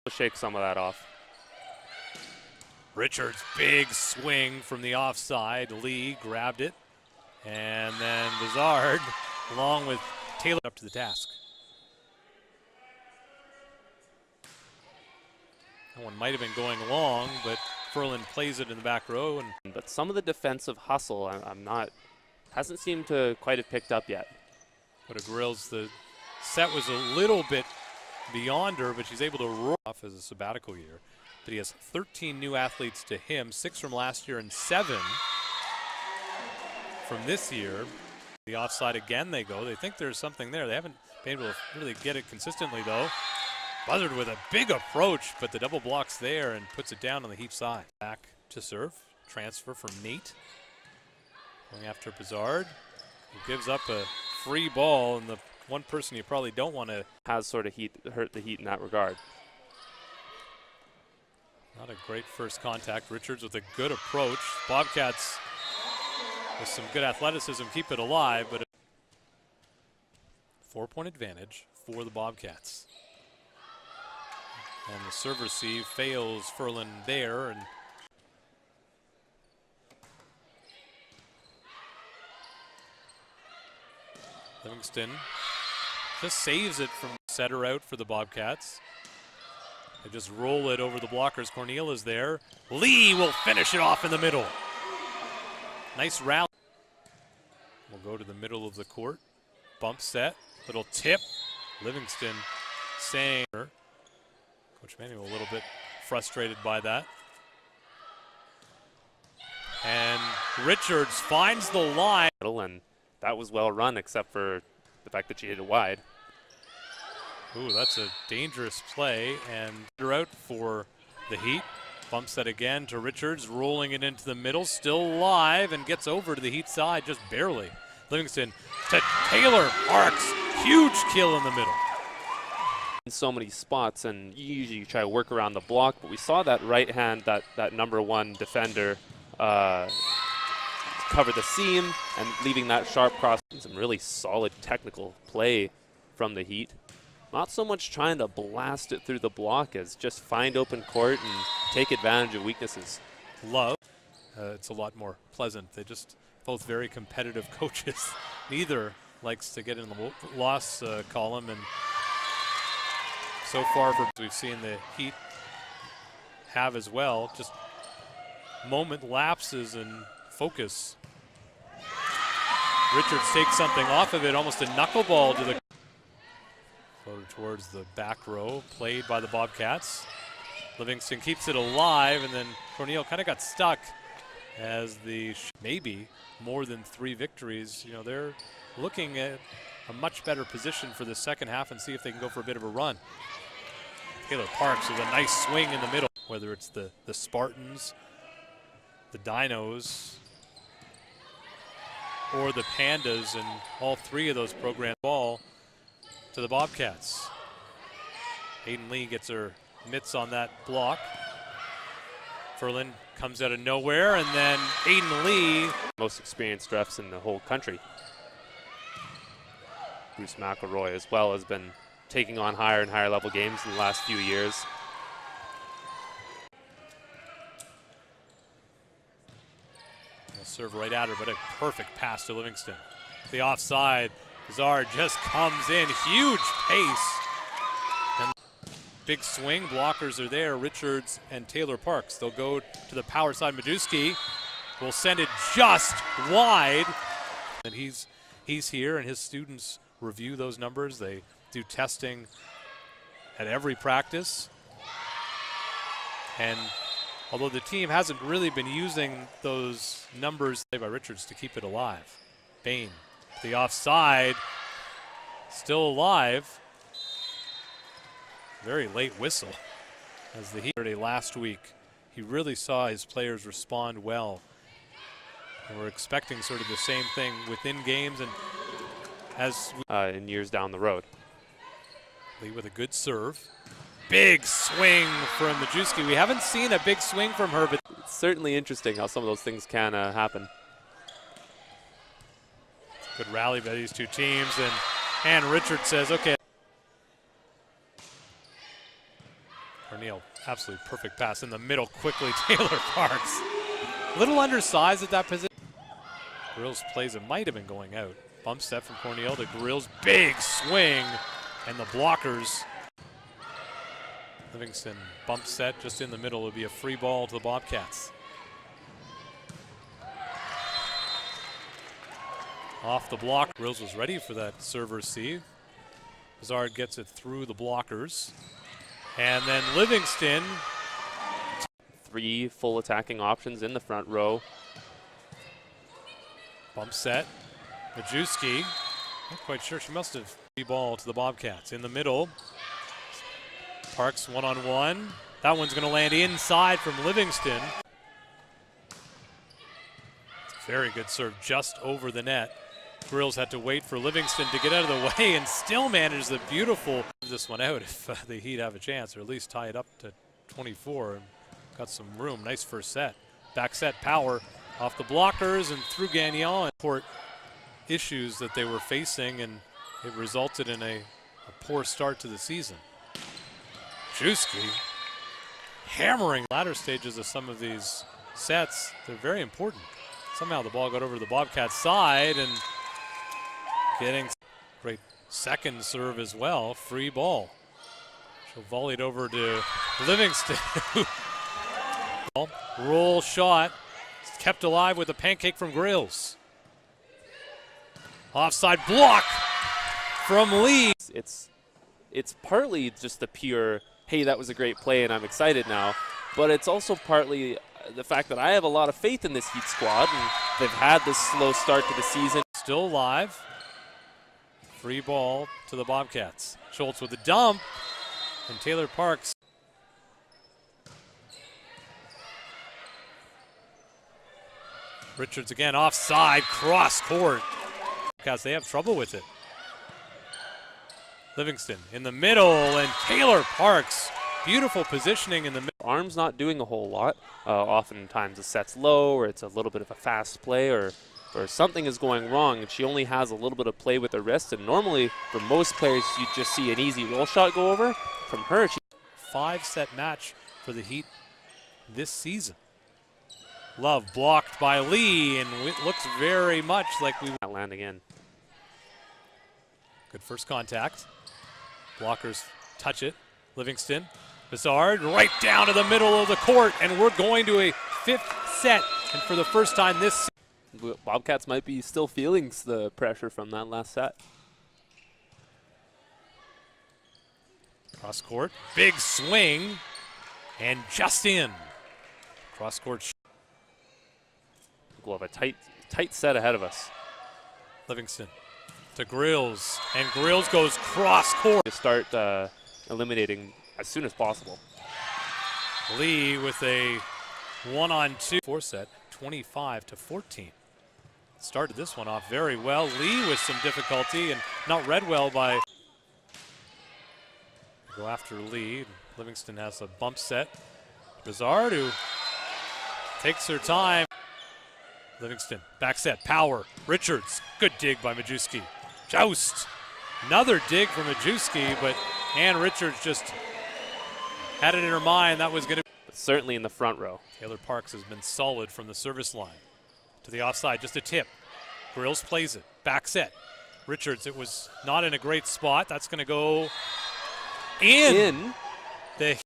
Shake some of that off. Richards, big swing from the offside. Lee grabbed it. And then Bizard, along with Taylor, up to the task. That one might have been going long, but Furlan plays it in the back row. But some of the defensive hustle, hasn't seemed to quite have picked up yet. But Grills, the set was a little bit beyond her, but she's able to roll off as a sabbatical year. But he has 13 new athletes to him, 6 from last year and 7 from this year. The offside again they go. They think there's something there. They haven't been able to really get it consistently though. Buzzard with a big approach, but the double blocks there and puts it down on the Heat side. Back to serve, transfer from Nate. Going after Bizard, who gives up a free ball, and the one person you probably don't want to has sort of hurt the Heat in that regard. Not a great first contact. Richards with a good approach. Bobcats with some good athleticism keep it alive, but a 4-point advantage for the Bobcats. And the serve receive fails Furlan there, and Livingston just saves it from setter out for the Bobcats. They just roll it over the blockers. Corneal is there. Lee will finish it off in the middle. Nice rally. We'll go to the middle of the court. Bump set, little tip. Livingston saying, Coach Manuel a little bit frustrated by that. And Richards finds the line. And that was well run, except for the fact that she hit it wide. Ooh, that's a dangerous play, and they're out for the Heat. Bumps that again to Richards, rolling it into the middle, still live, and gets over to the Heat side, just barely. Livingston to Taylor Parks, huge kill in the middle. In so many spots, and you usually try to work around the block, but we saw that right hand, that #1 defender cover the seam and leaving that sharp cross. Some really solid technical play from the Heat. Not so much trying to blast it through the block as just find open court and take advantage of weaknesses. Love. It's a lot more pleasant. They're just both very competitive coaches. Neither likes to get in the loss column, and so far we've seen the Heat have as well. Just moment lapses in focus. Richards takes something off of it, almost a knuckleball to the floater towards the back row, played by the Bobcats. Livingston keeps it alive, and then Corneal kind of got stuck as the maybe more than 3 victories. You know, they're looking at a much better position for the second half and see if they can go for a bit of a run. Taylor Parks with a nice swing in the middle. Whether it's the Spartans, the Dinos, or the Pandas, and all 3 of those programs ball to the Bobcats. Hayden Lee gets her mitts on that block. Furlan comes out of nowhere, and then Hayden Lee. Most experienced refs in the whole country. Bruce McElroy as well has been taking on higher and higher level games in the last few years. They'll serve right at her, but a perfect pass to Livingston. The offside, Bizard just comes in, huge pace. And big swing, blockers are there, Richards and Taylor Parks. They'll go to the power side. Majewski will send it just wide. And he's here, and his students review those numbers. They do testing at every practice. And although the team hasn't really been using those numbers by Richards to keep it alive. Bain, the offside, still alive. Very late whistle as the Heat last week. He really saw his players respond well. And we're expecting sort of the same thing within games and as in years down the road. Lee with a good serve. Big swing from Majewski. We haven't seen a big swing from her, but it's certainly interesting how some of those things can happen. Good rally by these 2 teams, and Richard says, okay. Cornell, absolutely perfect pass in the middle, quickly Taylor Parks. A little undersized at that position. Grills plays it might have been going out. Bump set from Cornell to Grills, big swing, and the blockers. Livingston bump set just in the middle would be a free ball to the Bobcats. Off the block, Grills was ready for that serve receive. Bizard gets it through the blockers. And then Livingston. 3 full attacking options in the front row. Bump set. Majewski. Not quite sure. She must have free ball to the Bobcats. In the middle. Parks one-on-one. That one's going to land inside from Livingston. Very good serve just over the net. Grills had to wait for Livingston to get out of the way and still managed the beautiful this one out if the Heat have a chance, or at least tie it up to 24 and got some room. Nice first set. Back set Power off the blockers and through Gagnon, and court issues that they were facing, and it resulted in a poor start to the season. Majewski hammering latter stages of some of these sets. They're very important. Somehow the ball got over to the Bobcats side and getting great second serve as well. Free ball. She'll volley it over to Livingston. Roll shot. Kept alive with a pancake from Grills. Offside block from Lee. It's partly just the pure, hey, that was a great play and I'm excited now, but it's also partly the fact that I have a lot of faith in this Heat squad, and they've had this slow start to the season. Still live. Free ball to the Bobcats. Schultz with the dump, and Taylor Parks. Richards again offside, cross court. Because they have trouble with it. Livingston in the middle, and Taylor Parks. Beautiful positioning in the middle. Arm's not doing a whole lot. Oftentimes the set's low, or it's a little bit of a fast play, or something is going wrong, and she only has a little bit of play with her wrist. And normally, for most players, you just see an easy roll shot go over. From her, she 5-set match for the Heat this season. Love blocked by Lee, and it looks very much like we land again. Good first contact. Blockers touch it. Livingston. Bizard right down to the middle of the court, and we're going to a 5th set. And for the first time this season, Bobcats might be still feeling the pressure from that last set. Cross court, big swing, and just in. Cross court. We'll have a tight set ahead of us. Livingston to Grills, and Grills goes cross court. To start eliminating as soon as possible. Lee with a 1-on-2. 4 set, 25-14. Started this one off very well. Lee with some difficulty and not read well by. Go after Lee. Livingston has a bump set. Bizard, who takes her time. Livingston, back set, Power. Richards, good dig by Majewski. Joust, another dig from Majewski, but Ann Richards just had it in her mind that was going to. Certainly in the front row. Taylor Parks has been solid from the service line. To the offside, just a tip. Grills plays it, back set. Richards, it was not in a great spot. That's going to go in. In. The